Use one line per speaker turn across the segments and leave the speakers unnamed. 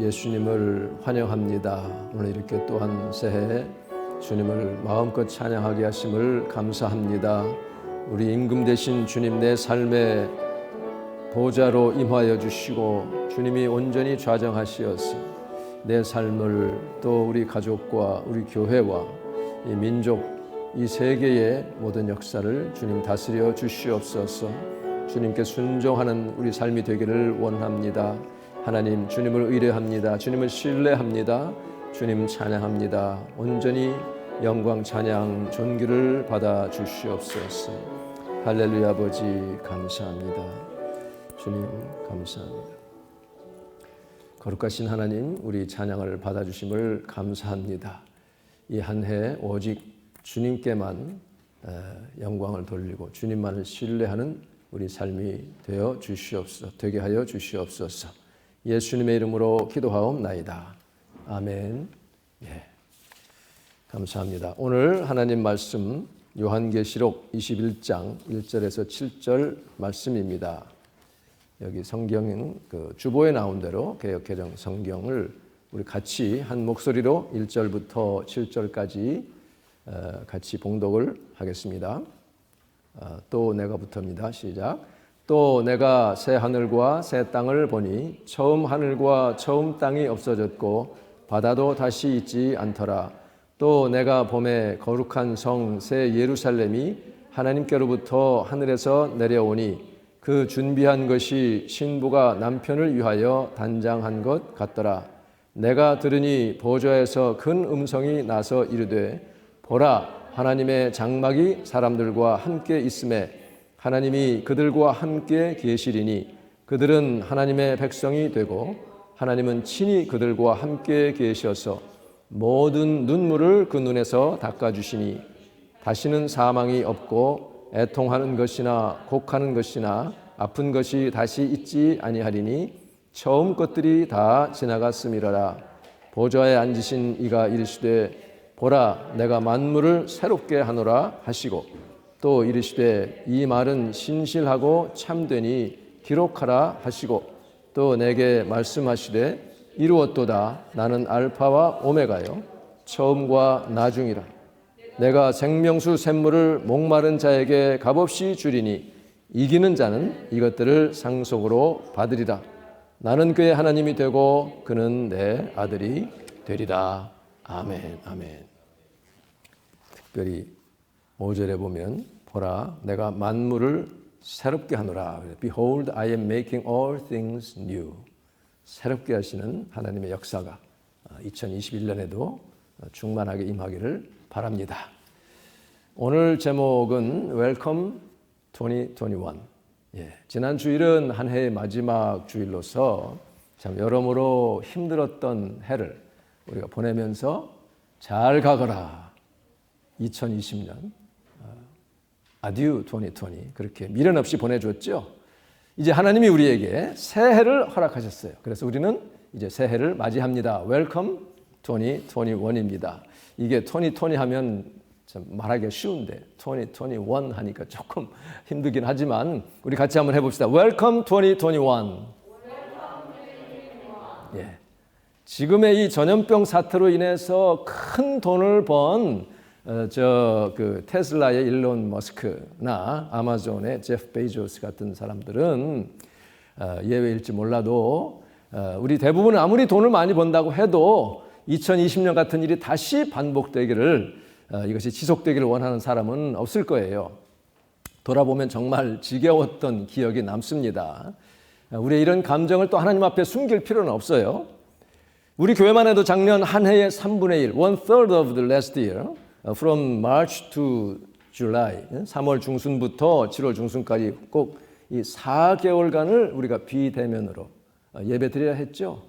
예수님을 환영합니다. 오늘 이렇게 또한 새해 주님을 마음껏 찬양하게 하심을 감사합니다. 우리 임금 되신 주님, 내 삶의 보좌로 임하여 주시고 주님이 온전히 좌정하시어서 내 삶을 또 우리 가족과 우리 교회와 이 민족, 이 세계의 모든 역사를 주님 다스려 주시옵소서. 주님께 순종하는 우리 삶이 되기를 원합니다. 하나님, 주님을 의뢰합니다. 주님을 신뢰합니다. 주님 찬양합니다. 온전히 영광, 찬양, 존귀를 받아 주시옵소서. 할렐루야. 아버지 감사합니다. 주님 감사합니다. 거룩하신 하나님, 우리 찬양을 받아주심을 감사합니다. 이 한 해 오직 주님께만 영광을 돌리고 주님만을 신뢰하는 우리 삶이 되게 하여 주시옵소서. 예수님의 이름으로 기도하옵나이다. 아멘. 예. 감사합니다. 오늘 하나님 말씀 요한계시록 21장 1절에서 7절 말씀입니다. 여기 성경은 주보에 나온 대로 개역개정 성경을 우리 같이 한 목소리로 1절부터 7절까지 같이 봉독을 하겠습니다. 또 내가부터입니다. 시작. 또 내가 새 하늘과 새 땅을 보니 처음 하늘과 처음 땅이 없어졌고 바다도 다시 있지 않더라. 또 내가 보매 거룩한 성 새 예루살렘이 하나님께로부터 하늘에서 내려오니 그 준비한 것이 신부가 남편을 위하여 단장한 것 같더라. 내가 들으니 보좌에서 큰 음성이 나서 이르되 보라, 하나님의 장막이 사람들과 함께 있음에 하나님이 그들과 함께 계시리니 그들은 하나님의 백성이 되고 하나님은 친히 그들과 함께 계셔서 모든 눈물을 그 눈에서 닦아주시니 다시는 사망이 없고 애통하는 것이나 곡하는 것이나 아픈 것이 다시 있지 아니하리니 처음 것들이 다 지나갔음이러라. 보좌에 앉으신 이가 이르시되 보라, 내가 만물을 새롭게 하노라 하시고 또 이르시되 이 말은 신실하고 참되니 기록하라 하시고 또 내게 말씀하시되 이루었도다. 나는 알파와 오메가요 처음과 나중이라. 내가 생명수 샘물을 목마른 자에게 값없이 주리니 이기는 자는 이것들을 상속으로 받으리라. 나는 그의 하나님이 되고 그는 내 아들이 되리라. 아멘. 아멘. 특별히 5절에 보면 보라, 내가 만물을 새롭게 하노라. Behold, I am making all things new. 새롭게 하시는 하나님의 역사가 2021년에도 충만하게 임하기를 바랍니다. 오늘 제목은 Welcome 2021. 지난 주일은 한 해의 마지막 주일로서 참 여러모로 힘들었던 해를 우리가 보내면서 잘 가거라 2020년 아듀 2020 그렇게 미련 없이 보내줬죠. 이제 하나님이 우리에게 새해를 허락하셨어요. 그래서 우리는 이제 새해를 맞이합니다. Welcome 2021입니다. 이게 2020 하면 참 말하기가 쉬운데 2021 하니까 조금 힘들긴 하지만 우리 같이 한번 해봅시다. Welcome 2021. 예. 지금의 이 전염병 사태로 인해서 큰 돈을 번 테슬라의 일론 머스크나 아마존의 제프 베이조스 같은 사람들은 예외일지 몰라도 우리 대부분은 아무리 돈을 많이 번다고 해도 2020년 같은 일이 다시 반복되기를 이것이 지속되기를 원하는 사람은 없을 거예요. 돌아보면 정말 지겨웠던 기억이 남습니다. 우리의 이런 감정을 또 하나님 앞에 숨길 필요는 없어요. 우리 교회만 해도 작년 한 해의 3분의 1, 1/3 of the last year, from March to July, 3월 중순부터 7월 중순까지 꼭 이 4개월간을 우리가 비대면으로 예배드려야 했죠.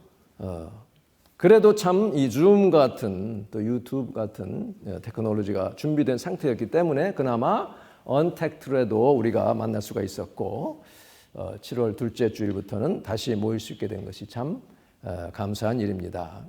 그래도 참 이 줌 같은 또 유튜브 같은 테크놀로지가 준비된 상태였기 때문에 그나마 언택트로도 우리가 만날 수가 있었고 7월 둘째 주일부터는 다시 모일 수 있게 된 것이 참 감사한 일입니다.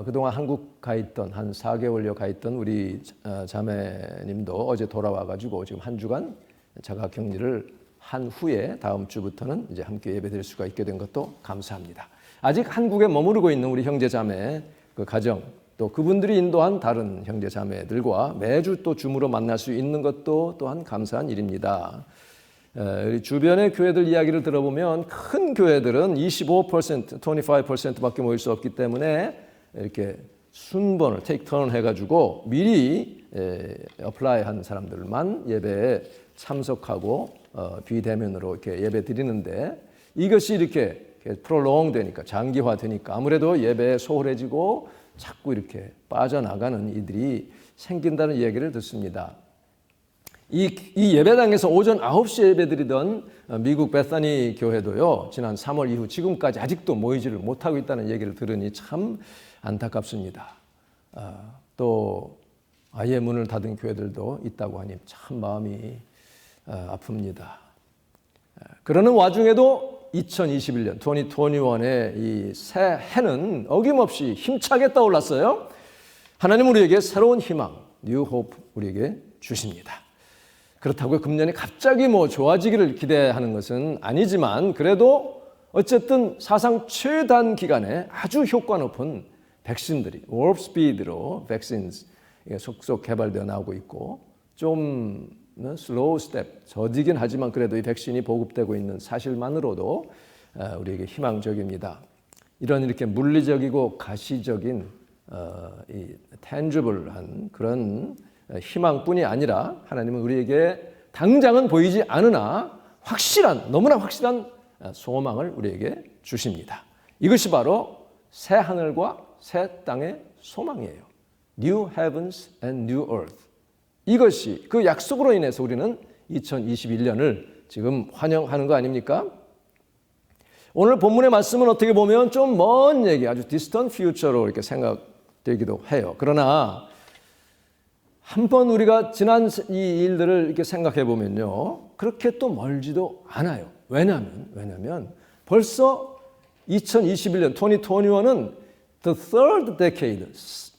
그동안 한국 가 있던 한 4개월여 가 있던 우리 자매님도 어제 돌아와가지고 지금 한 주간 자가격리를 한 후에 다음 주부터는 이제 함께 예배드릴 수가 있게 된 것도 감사합니다. 아직 한국에 머무르고 있는 우리 형제 자매 그 가정, 또 그분들이 인도한 다른 형제 자매들과 매주 또 줌으로 만날 수 있는 것도 또한 감사한 일입니다. 주변의 교회들 이야기를 들어보면 큰 교회들은 25%, 25%밖에 모일 수 없기 때문에 이렇게 순번을 take turn 해가지고 미리 어플라이한 사람들만 예배에 참석하고 비대면으로 이렇게 예배 드리는데 이것이 이렇게 프롤롱 되니까 장기화되니까 아무래도 예배에 소홀해지고 자꾸 이렇게 빠져나가는 이들이 생긴다는 이야기를 듣습니다. 이 예배당에서 오전 9시에 예배드리던 미국 베사니 교회도요, 지난 3월 이후 지금까지 아직도 모이지를 못하고 있다는 얘기를 들으니 참 안타깝습니다. 또 아예 문을 닫은 교회들도 있다고 하니 참 마음이 아픕니다. 그러는 와중에도 2021년, 2021의 이 새 해는 어김없이 힘차게 떠올랐어요. 하나님 우리에게 새로운 희망, New Hope 우리에게 주십니다. 그렇다고 금년에 갑자기 좋아지기를 기대하는 것은 아니지만 그래도 어쨌든 사상 최단 기간에 아주 효과 높은 백신들이 warp speed로 vaccines 속속 개발되어 나오고 있고 좀 슬로우 스텝, 더디긴 하지만 그래도 이 백신이 보급되고 있는 사실만으로도 우리에게 희망적입니다. 이런 이렇게 물리적이고 가시적인 이 tangible한 그런 희망뿐이 아니라 하나님은 우리에게 당장은 보이지 않으나 확실한, 너무나 확실한 소망을 우리에게 주십니다. 이것이 바로 새 하늘과 새 땅의 소망이에요. New heavens and new earth. 이것이 그 약속으로 인해서 우리는 2021년을 지금 환영하는 거 아닙니까? 오늘 본문의 말씀은 어떻게 보면 좀 먼 얘기, 아주 distant future로 이렇게 생각되기도 해요. 그러나 한번 우리가 지난 이 일들을 이렇게 생각해 보면요, 그렇게 또 멀지도 않아요. 왜냐하면 벌써 2021년, 2021은 the third decade,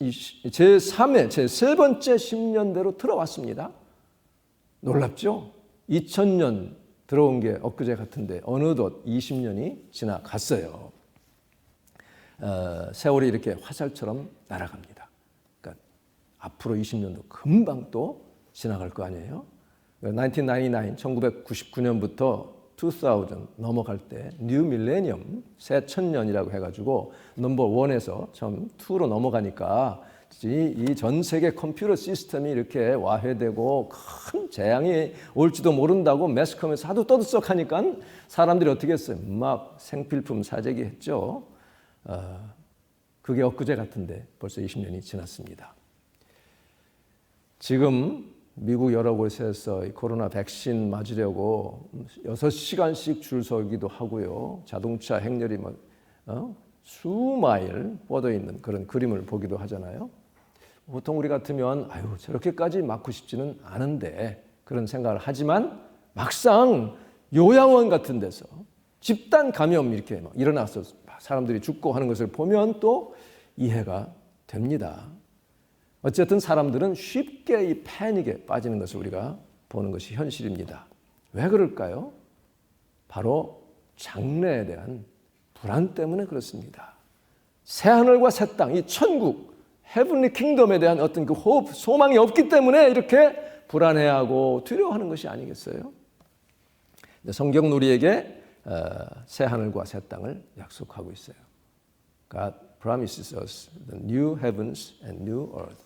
제3회, 제3번째 10년대로 들어왔습니다. 놀랍죠? 2000년 들어온 게 엊그제 같은데 어느덧 20년이 지나갔어요. 세월이 이렇게 화살처럼 날아갑니다. 그러니까 앞으로 20년도 금방 또 지나갈 거 아니에요? 1999년부터 2000 넘어갈 때 뉴 밀레니엄, 새 천년이라고 해가지고 넘버 1에서 처음 2로 넘어가니까 이 전 세계 컴퓨터 시스템이 이렇게 와해되고 큰 재앙이 올지도 모른다고 매스컴에서 하도 떠들썩하니까 사람들이 어떻게 했어요? 막 생필품 사재기 했죠. 그게 엊그제 같은데 벌써 20년이 지났습니다. 지금 미국 여러 곳에서 코로나 백신 맞으려고 6시간씩 줄 서기도 하고요. 자동차 행렬이 수마일 뻗어 있는 그런 그림을 보기도 하잖아요. 보통 우리 같으면 아유 저렇게까지 맞고 싶지는 않은데 그런 생각을 하지만 막상 요양원 같은 데서 집단 감염 이렇게 막 일어나서 사람들이 죽고 하는 것을 보면 또 이해가 됩니다. 어쨌든 사람들은 쉽게 이 패닉에 빠지는 것을 우리가 보는 것이 현실입니다. 왜 그럴까요? 바로 장래에 대한 불안 때문에 그렇습니다. 새 하늘과 새 땅, 이 천국, 헤븐리 킹덤에 대한 어떤 그 호흡, 소망이 없기 때문에 이렇게 불안해하고 두려워하는 것이 아니겠어요? 성경은 우리에게 새 하늘과 새 땅을 약속하고 있어요. God promises us the new heavens and new earth.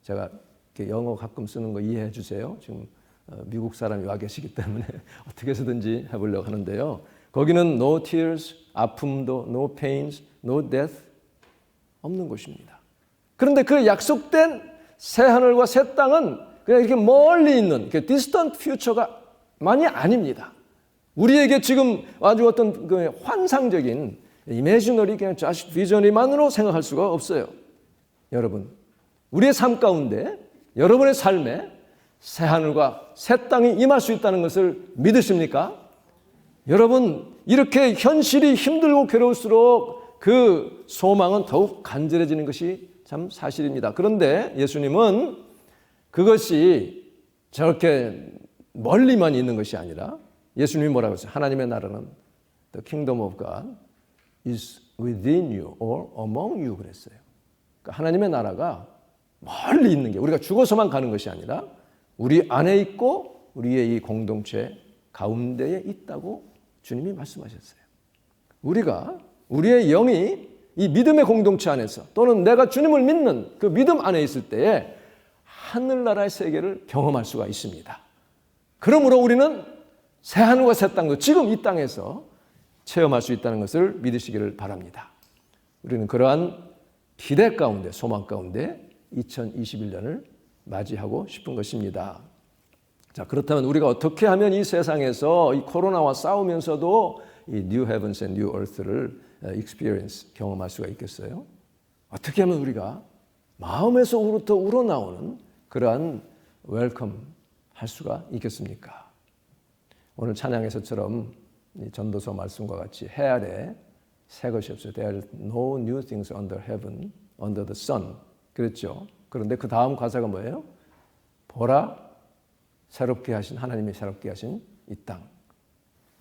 제가 영어 가끔 쓰는 거 이해해 주세요. 지금 미국 사람이 와 계시기 때문에 어떻게 해서든지 해보려고 하는데요. 거기는 no tears, 아픔도 no pains, no death 없는 곳입니다. 그런데 그 약속된 새 하늘과 새 땅은 그냥 이렇게 멀리 있는 distant future가 만이 아닙니다. 우리에게 지금 아주 어떤 그 환상적인 이미지너리 그냥 자식 비전이만으로 생각할 수가 없어요. 여러분, 우리의 삶 가운데 여러분의 삶에 새 하늘과 새 땅이 임할 수 있다는 것을 믿으십니까? 여러분, 이렇게 현실이 힘들고 괴로울수록 그 소망은 더욱 간절해지는 것이 참 사실입니다. 그런데 예수님은 그것이 저렇게 멀리만 있는 것이 아니라 예수님이 뭐라고 했어요? 하나님의 나라는 the kingdom of God is within you or among you 그랬어요. 그러니까 하나님의 나라가 멀리 있는 게 우리가 죽어서만 가는 것이 아니라 우리 안에 있고 우리의 이 공동체 가운데에 있다고 주님이 말씀하셨어요. 우리가 우리의 영이 이 믿음의 공동체 안에서 또는 내가 주님을 믿는 그 믿음 안에 있을 때에 하늘나라의 세계를 경험할 수가 있습니다. 그러므로 우리는 새 하늘과 새 땅도 지금 이 땅에서 체험할 수 있다는 것을 믿으시기를 바랍니다. 우리는 그러한 기대 가운데 소망 가운데 2021년을 맞이하고 싶은 것입니다. 자, 그렇다면 우리가 어떻게 하면 이 세상에서 이 코로나와 싸우면서도 이 New Heavens and New Earth를 experience, 경험할 수가 있겠어요? 어떻게 하면 우리가 마음에서부터 우러나오는 그러한 웰컴 할 수가 있겠습니까? 오늘 찬양에서처럼 이 전도서 말씀과 같이 해 아래 새 것이 없어요. There are no new things under heaven, under the sun. 그랬죠. 그런데 그 다음 가사가 뭐예요? 보라, 새롭게 하신 하나님이 새롭게 하신 이 땅.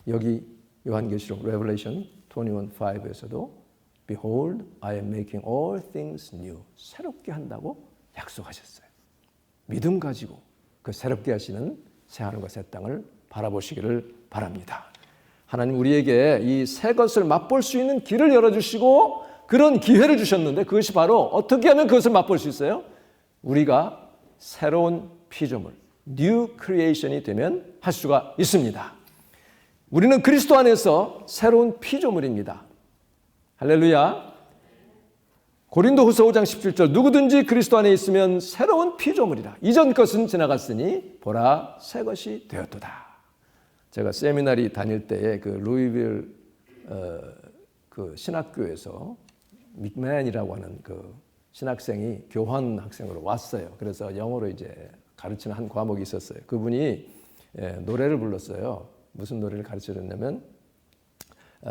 여기 요한계시록 Revelation 21:5에서도 Behold, I am making all things new. 새롭게 한다고 약속하셨어요. 믿음 가지고 그 새롭게 하시는 새 하늘과 새 땅을 바라보시기를 바랍니다. 하나님 우리에게 이 새 것을 맛볼 수 있는 길을 열어주시고 그런 기회를 주셨는데 그것이 바로 어떻게 하면 그것을 맛볼 수 있어요? 우리가 새로운 피조물, New Creation이 되면 할 수가 있습니다. 우리는 그리스도 안에서 새로운 피조물입니다. 할렐루야. 고린도후서 5장 17절 누구든지 그리스도 안에 있으면 새로운 피조물이라. 이전 것은 지나갔으니 보라 새 것이 되었도다. 제가 세미나리 다닐 때에 그 루이빌 그 신학교에서 믹맨이라고 하는 그 신학생이 교환 학생으로 왔어요. 그래서 영어로 이제 가르치는 한 과목이 있었어요. 그분이 노래를 불렀어요. 무슨 노래를 가르쳐줬냐면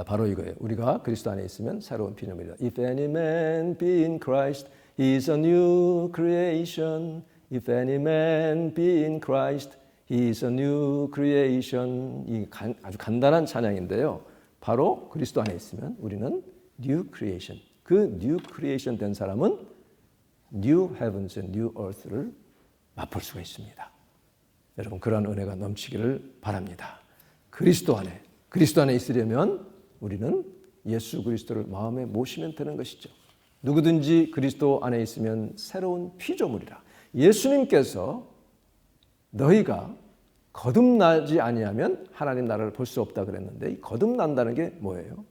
바로 이거예요. 우리가 그리스도 안에 있으면 새로운 피조물이다. If any man be in Christ, he is a new creation. If any man be in Christ, he is a new creation. 이 아주 간단한 찬양인데요. 바로 그리스도 안에 있으면 우리는 new creation. 그 new creation 된 사람은 new heavens and new earth를 맛볼 수가 있습니다. 여러분 그런 은혜가 넘치기를 바랍니다. 그리스도 안에 있으려면 우리는 예수 그리스도를 마음에 모시면 되는 것이죠. 누구든지 그리스도 안에 있으면 새로운 피조물이라. 예수님께서 너희가 거듭나지 아니하면 하나님 나라를 볼 수 없다 그랬는데 이 거듭난다는 게 뭐예요?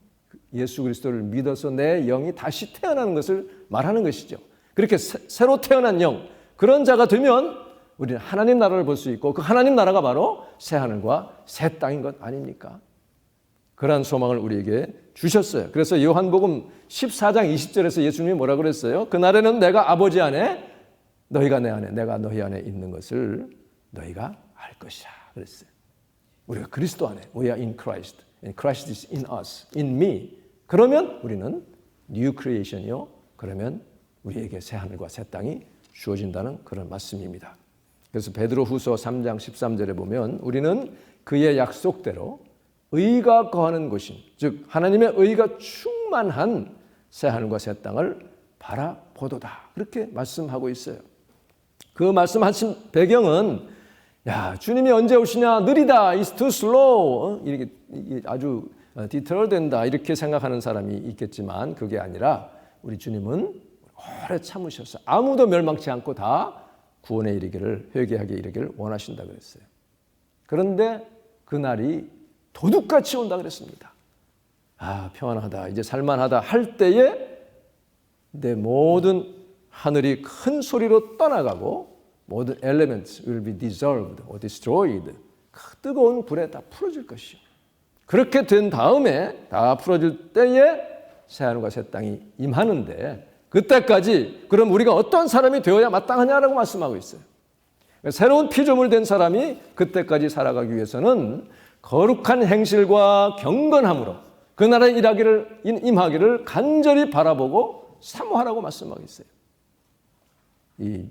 예수 그리스도를 믿어서 내 영이 다시 태어나는 것을 말하는 것이죠. 그렇게 새로 태어난 영, 그런 자가 되면 우리는 하나님 나라를 볼 수 있고 그 하나님 나라가 바로 새 하늘과 새 땅인 것 아닙니까? 그러한 소망을 우리에게 주셨어요. 그래서 요한복음 14장 20절에서 예수님이 뭐라 그랬어요? 그날에는 내가 아버지 안에 너희가 내 안에 내가 너희 안에 있는 것을 너희가 알 것이라 그랬어요. 우리가 그리스도 안에 We are in Christ and Christ is in us, in me. 그러면 우리는 New Creation이요. 그러면 우리에게 새 하늘과 새 땅이 주어진다는 그런 말씀입니다. 그래서 베드로후서 3장 13절에 보면 우리는 그의 약속대로 의가 거하는 곳인 즉 하나님의 의가 충만한 새 하늘과 새 땅을 바라보도다. 그렇게 말씀하고 있어요. 그 말씀하신 배경은 야 주님이 언제 오시냐 느리다 It's too slow 이렇게 아주 디테일된다 이렇게 생각하는 사람이 있겠지만 그게 아니라 우리 주님은 오래 참으셔서 아무도 멸망치 않고 다 구원에 이르기를 회개하게 이르기를 원하신다 그랬어요. 그런데 그날이 도둑같이 온다 그랬습니다. 아 평안하다 이제 살만하다 할 때에 내 모든 하늘이 큰 소리로 떠나가고 모든 elements will be dissolved or destroyed. 그 뜨거운 불에 다 풀어질 것이요. 그렇게 된 다음에 다 풀어질 때에 새하늘과 새 땅이 임하는데 그때까지 그럼 우리가 어떤 사람이 되어야 마땅하냐라고 말씀하고 있어요. 새로운 피조물 된 사람이 그때까지 살아가기 위해서는 거룩한 행실과 경건함으로 그 나라의 임하기를 간절히 바라보고 사모하라고 말씀하고 있어요. 이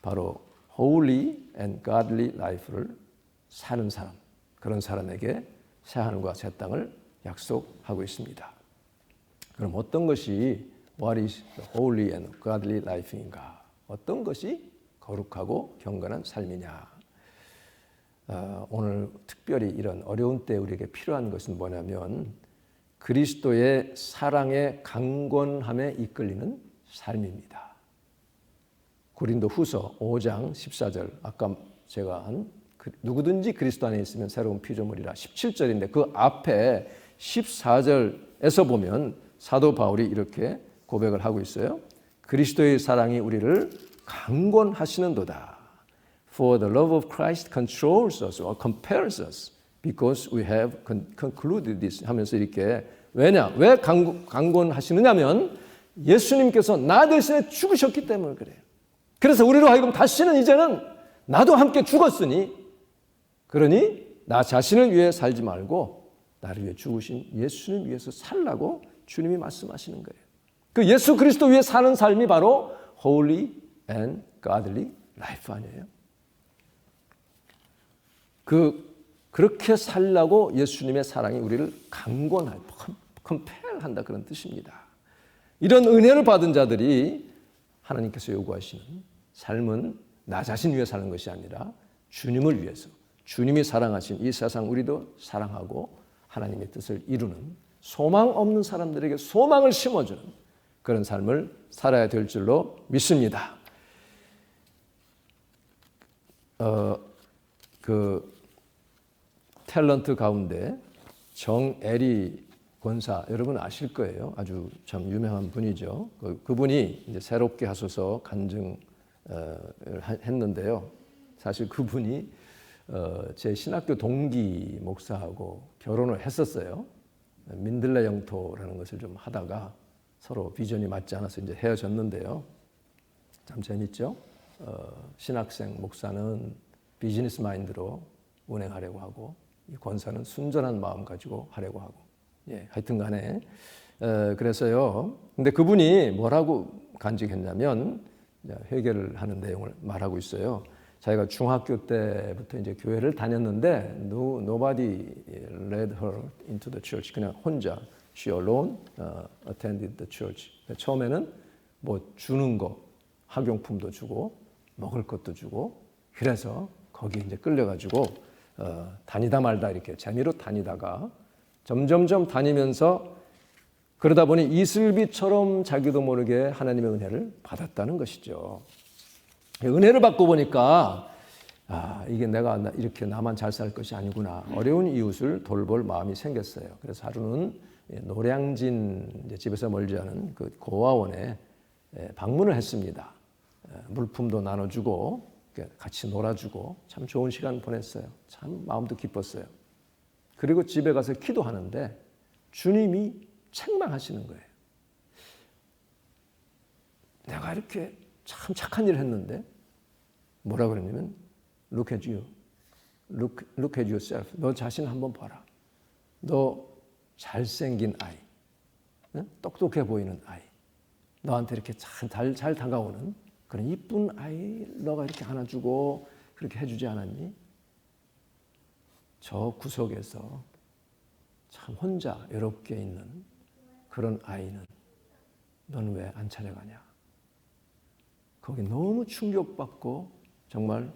바로 holy and godly life를 사는 사람, 그런 사람에게 새 하늘과 새 땅을 약속하고 있습니다. 그럼 어떤 것이 What is the holy and godly life인가? 어떤 것이 거룩하고 경건한 삶이냐? 오늘 특별히 이런 어려운 때 우리에게 필요한 것은 뭐냐면 그리스도의 사랑의 강권함에 이끌리는 삶입니다. 고린도 후서 5장 14절 아까 제가 한 누구든지 그리스도 안에 있으면 새로운 피조물이라 17절인데 그 앞에 14절에서 보면 사도 바울이 이렇게 고백을 하고 있어요. 그리스도의 사랑이 우리를 강권하시는도다. For the love of Christ controls us or compels us because we have concluded this 하면서 이렇게 왜 강권하시느냐면 예수님께서 나 대신에 죽으셨기 때문에 그래요. 그래서 우리로 하여금 다시는 이제는 나도 함께 죽었으니 그러니 나 자신을 위해 살지 말고 나를 위해 죽으신 예수님 위해서 살라고 주님이 말씀하시는 거예요. 그 예수 그리스도 위해 사는 삶이 바로 holy and godly life 아니에요? 그렇게 살라고 예수님의 사랑이 우리를 강권할, 컴펠한다 그런 뜻입니다. 이런 은혜를 받은 자들이 하나님께서 요구하시는 삶은 나 자신 위해 사는 것이 아니라 주님을 위해서 주님이 사랑하신 이 세상 우리도 사랑하고 하나님의 뜻을 이루는 소망 없는 사람들에게 소망을 심어주는 그런 삶을 살아야 될 줄로 믿습니다. 탤런트 가운데 정애리 권사 여러분 아실 거예요. 아주 참 유명한 분이죠. 그분이 이제 새롭게 하소서 간증을 했는데요. 사실 그분이 제 신학교 동기 목사하고 결혼을 했었어요. 민들레 영토라는 것을 좀 하다가 서로 비전이 맞지 않아서 이제 헤어졌는데요. 참 재밌죠. 신학생 목사는 비즈니스 마인드로 운행하려고 하고 이 권사는 순전한 마음 가지고 하려고 하고 하여튼 간에 그래서요. 근데 그분이 뭐라고 간증했냐면 회개를 하는 내용을 말하고 있어요. 자기가 중학교 때부터 이제 교회를 다녔는데 nobody led her into the church. 그냥 혼자 she alone attended the church. 처음에는 뭐 주는 거 학용품도 주고 먹을 것도 주고 그래서 거기 이제 끌려가지고 다니다 말다 이렇게 재미로 다니다가 점점점 다니면서 그러다 보니 이슬비처럼 자기도 모르게 하나님의 은혜를 받았다는 것이죠. 은혜를 받고 보니까 이게 내가 이렇게 나만 잘 살 것이 아니구나. 어려운 이웃을 돌볼 마음이 생겼어요. 그래서 하루는 노량진 이제 집에서 멀지 않은 그 고아원에 방문을 했습니다. 물품도 나눠주고 같이 놀아주고 참 좋은 시간 보냈어요. 참 마음도 기뻤어요. 그리고 집에 가서 기도하는데 주님이 책망하시는 거예요. 내가 이렇게 참 착한 일을 했는데 뭐라 그러냐면 Look at you. Look at yourself. 너 자신 한번 봐라. 너 잘생긴 아이. 똑똑해 보이는 아이. 너한테 이렇게 잘 다가오는 그런 이쁜 아이 너가 이렇게 안아주고 그렇게 해주지 않았니? 저 구석에서 참 혼자 외롭게 있는 그런 아이는 너는 왜 안 찾아가냐? 거기 너무 충격받고 정말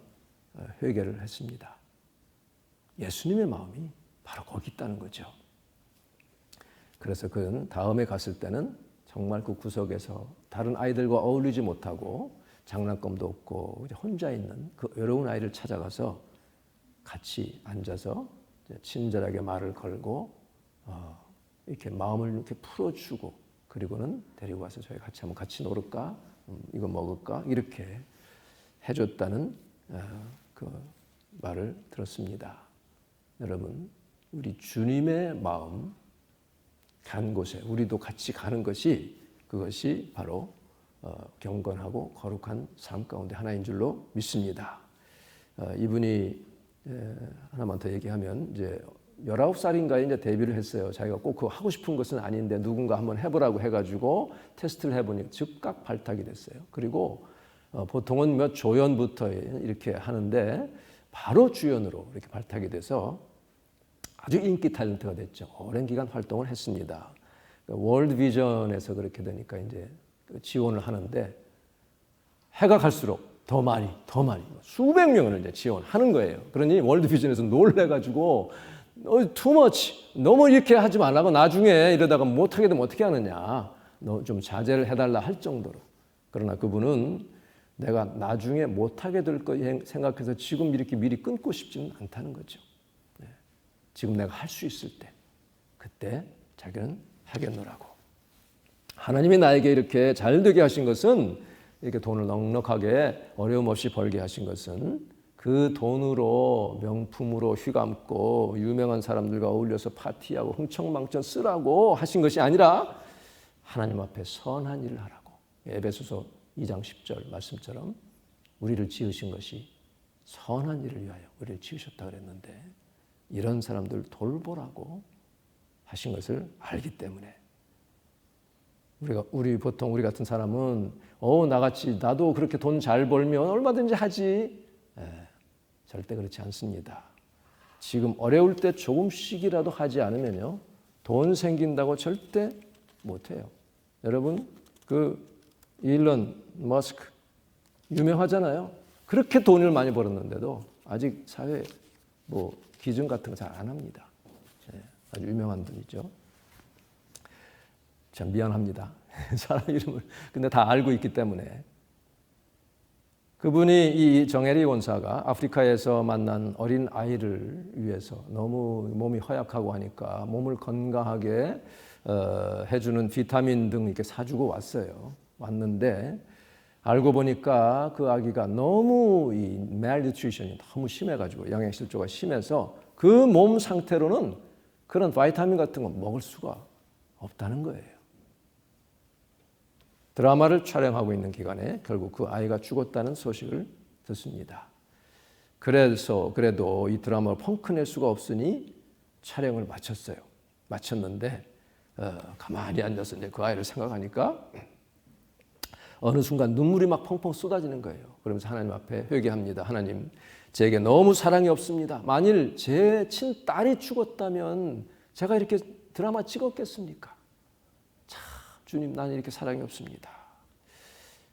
회개를 했습니다. 예수님의 마음이 바로 거기 있다는 거죠. 그래서 그는 다음에 갔을 때는 정말 그 구석에서 다른 아이들과 어울리지 못하고 장난감도 없고 혼자 있는 그 외로운 아이를 찾아가서 같이 앉아서 친절하게 말을 걸고 이렇게 마음을 이렇게 풀어주고 그리고는 데리고 와서 저희 같이 한번 같이 놀을까? 이거 먹을까? 이렇게 해줬다는 그 말을 들었습니다. 여러분, 우리 주님의 마음 간 곳에 우리도 같이 가는 것이 그것이 바로 경건하고 거룩한 삶 가운데 하나인 줄로 믿습니다. 이분이 하나만 더 얘기하면 이제 19살인가에 이제 데뷔를 했어요. 자기가 꼭 그거 하고 싶은 것은 아닌데 누군가 한번 해보라고 해가지고 테스트를 해보니 즉각 발탁이 됐어요. 그리고 보통은 몇 조연부터 이렇게 하는데 바로 주연으로 이렇게 발탁이 돼서 아주 인기 탤런트가 됐죠. 오랜 기간 활동을 했습니다. 월드 비전에서 그렇게 되니까 이제 지원을 하는데 해가 갈수록 더 많이 수백 명을 이제 지원하는 거예요. 그러니 월드 비전에서 놀래가지고 too much 너무 이렇게 하지 말라고 나중에 이러다가 못하게 되면 어떻게 하느냐. 너 좀 자제를 해달라 할 정도로. 그러나 그분은 내가 나중에 못하게 될 거 생각해서 지금 이렇게 미리 끊고 싶지는 않다는 거죠. 지금 내가 할 수 있을 때 그때 자기는 하겠노라고. 하나님이 나에게 이렇게 잘 되게 하신 것은 이렇게 돈을 넉넉하게 어려움 없이 벌게 하신 것은 그 돈으로 명품으로 휘감고 유명한 사람들과 어울려서 파티하고 흥청망청 쓰라고 하신 것이 아니라 하나님 앞에 선한 일을 하라고. 에베소서 2장 10절 말씀처럼 우리를 지으신 것이 선한 일을 위하여 우리를 지으셨다 그랬는데 이런 사람들 돌보라고 하신 것을 알기 때문에 보통 우리 같은 사람은 나같이 나도 그렇게 돈 잘 벌면 얼마든지 하지. 절대 그렇지 않습니다. 지금 어려울 때 조금씩이라도 하지 않으면요 돈 생긴다고 절대 못해요. 여러분 일론 머스크 유명하잖아요. 그렇게 돈을 많이 벌었는데도 아직 사회 기증 같은 거 잘 안 합니다. 아주 유명한 분이죠. 참 미안합니다. 사람 이름을 근데 다 알고 있기 때문에 그분이 이 정혜리 원사가 아프리카에서 만난 어린 아이를 위해서 너무 몸이 허약하고 하니까 몸을 건강하게 해주는 비타민 등 이렇게 사주고 왔는데 알고 보니까 그 아기가 너무 이 malnutrition이 너무 심해가지고 영양실조가 심해서 그 몸 상태로는 그런 바이타민 같은 거 먹을 수가 없다는 거예요. 드라마를 촬영하고 있는 기간에 결국 그 아이가 죽었다는 소식을 듣습니다. 그래도 이 드라마를 펑크낼 수가 없으니 촬영을 마쳤는데 가만히 앉아서 이제 그 아이를 생각하니까 어느 순간 눈물이 막 펑펑 쏟아지는 거예요. 그러면서 하나님 앞에 회개합니다. 하나님, 제게 너무 사랑이 없습니다. 만일 제 친딸이 죽었다면 제가 이렇게 드라마 찍었겠습니까? 참 주님, 나는 이렇게 사랑이 없습니다.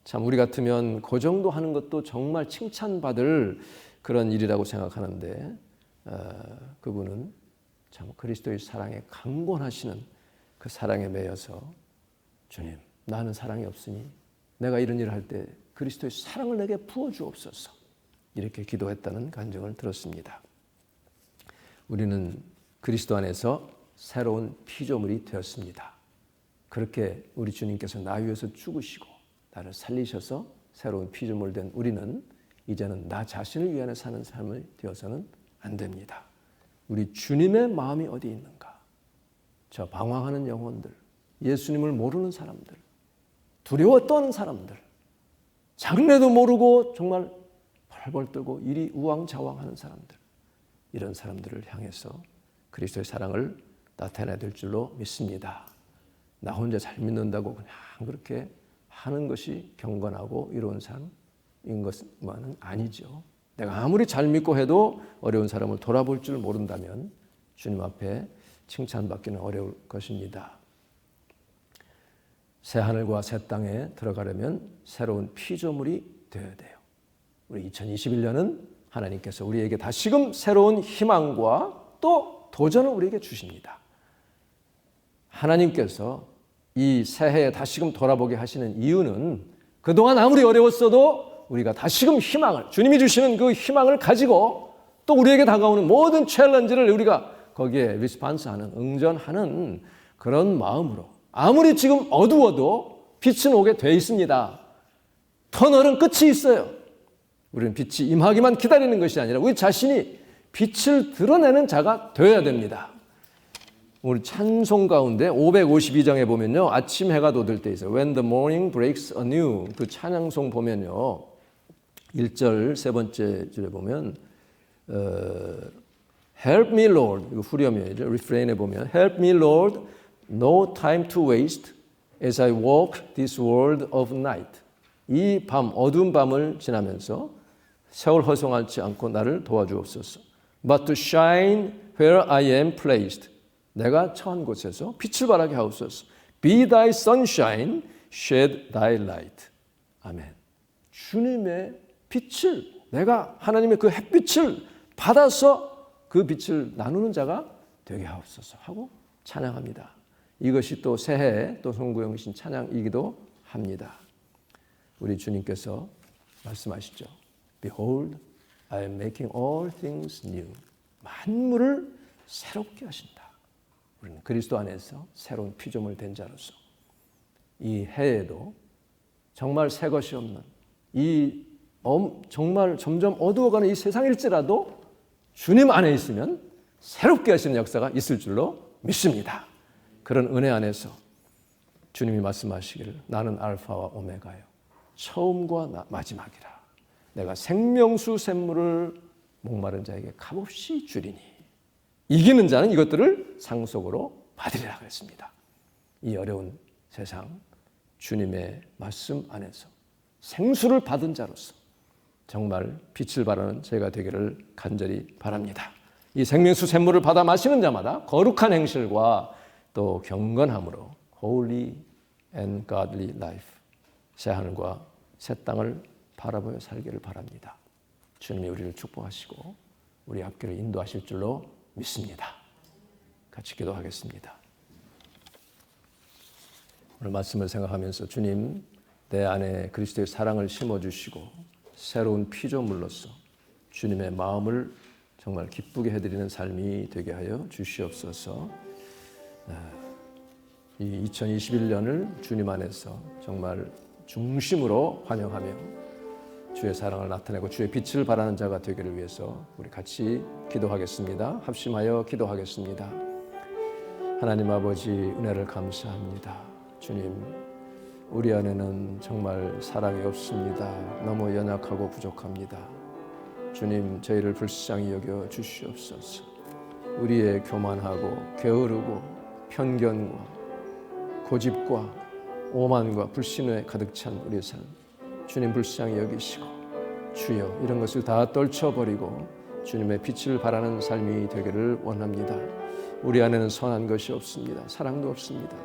참 우리 같으면 그 정도 하는 것도 정말 칭찬받을 그런 일이라고 생각하는데 그분은 참 그리스도의 사랑에 강권하시는 그 사랑에 매여서 주님, 나는 사랑이 없으니 내가 이런 일을 할 때 그리스도의 사랑을 내게 부어주옵소서 이렇게 기도했다는 간증을 들었습니다. 우리는 그리스도 안에서 새로운 피조물이 되었습니다. 그렇게 우리 주님께서 나 위해서 죽으시고 나를 살리셔서 새로운 피조물 된 우리는 이제는 나 자신을 위하여 사는 삶을 되어서는 안 됩니다. 우리 주님의 마음이 어디 있는가? 저 방황하는 영혼들, 예수님을 모르는 사람들, 두려워 떠는 사람들, 장래도 모르고 정말 벌벌 떨고 이리 우왕좌왕하는 사람들, 이런 사람들을 향해서 그리스도의 사랑을 나타내야 될 줄로 믿습니다. 나 혼자 잘 믿는다고 그냥 그렇게 하는 것이 경건하고 이로운 삶인 것만은 아니죠. 내가 아무리 잘 믿고 해도 어려운 사람을 돌아볼 줄 모른다면 주님 앞에 칭찬받기는 어려울 것입니다. 새 하늘과 새 땅에 들어가려면 새로운 피조물이 되어야 돼요. 우리 2021년은 하나님께서 우리에게 다시금 새로운 희망과 또 도전을 우리에게 주십니다. 하나님께서 이 새해에 다시금 돌아보게 하시는 이유는 그동안 아무리 어려웠어도 우리가 다시금 희망을, 주님이 주시는 그 희망을 가지고 또 우리에게 다가오는 모든 챌린지를 우리가 거기에 리스판스하는, 응전하는 그런 마음으로 아무리 지금 어두워도 빛은 오게 돼 있습니다. 터널은 끝이 있어요. 우리는 빛이 임하기만 기다리는 것이 아니라 우리 자신이 빛을 드러내는 자가 되어야 됩니다. 우리 찬송 가운데 552장에 보면요, 아침 해가 돋을 때 있어요. When the morning breaks anew. 그 찬양송 보면요, 1절 세 번째 줄에 보면 Help me Lord, 이거 후렴이죠. 리프레인에 보면 Help me Lord, no time to waste as I walk this world of night. 이 밤, 어두운 밤을 지나면서 세월 허송하지 않고 나를 도와주옵소서. But to shine where I am placed. 내가 처한 곳에서 빛을 발하게 하옵소서. Be thy sunshine, shed thy light. 아멘. 주님의 빛을, 내가 하나님의 그 햇빛을 받아서 그 빛을 나누는 자가 되게 하옵소서 하고 찬양합니다. 이것이 또 새해 또 송구영신 찬양이기도 합니다. 우리 주님께서 말씀하시죠. Behold, I am making all things new. 만물을 새롭게 하신다. 우리는 그리스도 안에서 새로운 피조물 된 자로서 이 해에도 정말 새 것이 없는 이 정말 점점 어두워가는 이 세상일지라도 주님 안에 있으면 새롭게 하시는 역사가 있을 줄로 믿습니다. 그런 은혜 안에서 주님이 말씀하시기를 나는 알파와 오메가요. 처음과 마지막이라. 내가 생명수 샘물을 목마른 자에게 값없이 주리니 이기는 자는 이것들을 상속으로 받으리라 그랬습니다. 이 어려운 세상 주님의 말씀 안에서 생수를 받은 자로서 정말 빛을 발하는 제가 되기를 간절히 바랍니다. 이 생명수 샘물을 받아 마시는 자마다 거룩한 행실과 또 경건함으로 holy and godly life, 새 하늘과 새 땅을 바라보며 살기를 바랍니다. 주님이 우리를 축복하시고 우리 앞길을 인도하실 줄로 믿습니다. 같이 기도하겠습니다. 오늘 말씀을 생각하면서 주님, 내 안에 그리스도의 사랑을 심어주시고 새로운 피조물로서 주님의 마음을 정말 기쁘게 해드리는 삶이 되게 하여 주시옵소서. 이 2021년을 주님 안에서 정말 중심으로 환영하며 주의 사랑을 나타내고 주의 빛을 발하는 자가 되기를 위해서 우리 같이 기도하겠습니다. 합심하여 기도하겠습니다. 하나님 아버지 은혜를 감사합니다. 주님, 우리 안에는 정말 사랑이 없습니다. 너무 연약하고 부족합니다. 주님, 저희를 불쌍히 여겨 주시옵소서. 우리의 교만하고 게으르고 편견과 고집과 오만과 불신에 가득 찬 우리의 삶, 주님 불쌍히 여기시고 주여 이런 것을 다 떨쳐버리고 주님의 빛을 발하는 삶이 되기를 원합니다. 우리 안에는 선한 것이 없습니다. 사랑도 없습니다.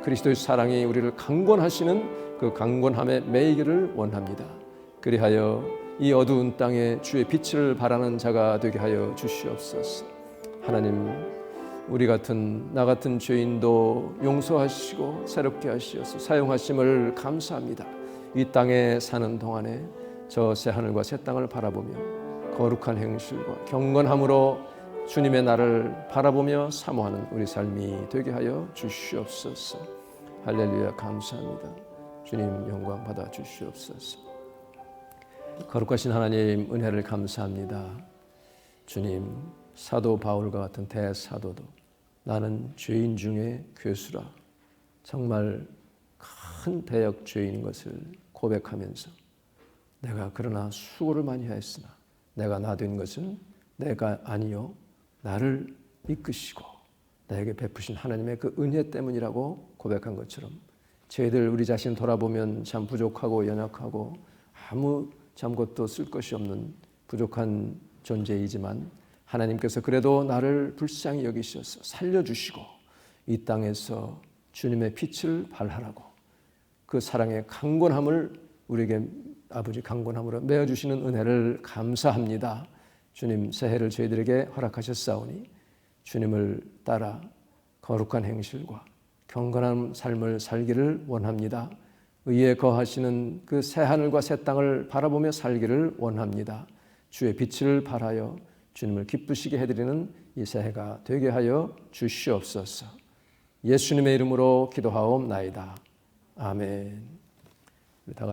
그리스도의 사랑이 우리를 강권하시는 그 강권함에 매이기를 원합니다. 그리하여 이 어두운 땅에 주의 빛을 발하는 자가 되게 하여 주시옵소서. 하나님, 우리 같은 나 같은 죄인도 용서하시고 새롭게 하시어서 사용하심을 감사합니다. 이 땅에 사는 동안에 저 새 하늘과 새 땅을 바라보며 거룩한 행실과 경건함으로 주님의 나를 바라보며 사모하는 우리 삶이 되게 하여 주시옵소서. 할렐루야, 감사합니다. 주님 영광 받아 주시옵소서. 거룩하신 하나님 은혜를 감사합니다. 주님, 사도 바울과 같은 대사도도 나는 죄인 중에 괴수라 정말 큰 대역 죄인인 것을 고백하면서 내가 그러나 수고를 많이 하였으나 내가 나 된 것은 내가 아니요 나를 이끄시고 나에게 베푸신 하나님의 그 은혜 때문이라고 고백한 것처럼 저희들 우리 자신 돌아보면 참 부족하고 연약하고 아무 참 것도 쓸 것이 없는 부족한 존재이지만 하나님께서 그래도 나를 불쌍히 여기셔서 살려주시고 이 땅에서 주님의 빛을 발하라고 그 사랑의 강권함을 우리에게 아버지 강권함으로 메어주시는 은혜를 감사합니다. 주님, 새해를 저희들에게 허락하셨사오니 주님을 따라 거룩한 행실과 경건한 삶을 살기를 원합니다. 의에 거하시는 그 새 하늘과 새 땅을 바라보며 살기를 원합니다. 주의 빛을 발하여 주님을 기쁘시게 해드리는 이 새해가 되게 하여 주시옵소서. 예수님의 이름으로 기도하옵나이다. 아멘.